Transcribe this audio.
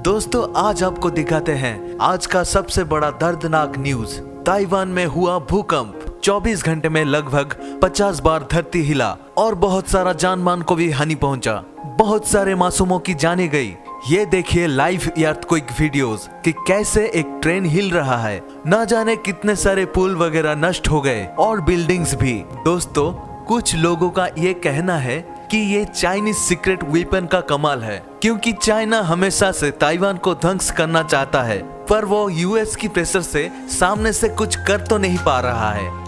दोस्तों आज आपको दिखाते हैं आज का सबसे बड़ा दर्दनाक न्यूज। ताइवान में हुआ भूकंप, 24 घंटे में लगभग 50 बार धरती हिला और बहुत सारा जान मान को भी हानि पहुंचा। बहुत सारे मासूमों की जाने गई। ये देखिए लाइव अर्थक्वेक वीडियोस कि कैसे एक ट्रेन हिल रहा है। ना जाने कितने सारे पुल वगैरह नष्ट हो गए और बिल्डिंग्स भी। दोस्तों कुछ लोगों का ये कहना है कि ये चाइनीज सीक्रेट वेपन का कमाल है, क्योंकि चाइना हमेशा से ताइवान को ध्वंस करना चाहता है, पर वो यूएस की प्रेशर से सामने से कुछ कर तो नहीं पा रहा है।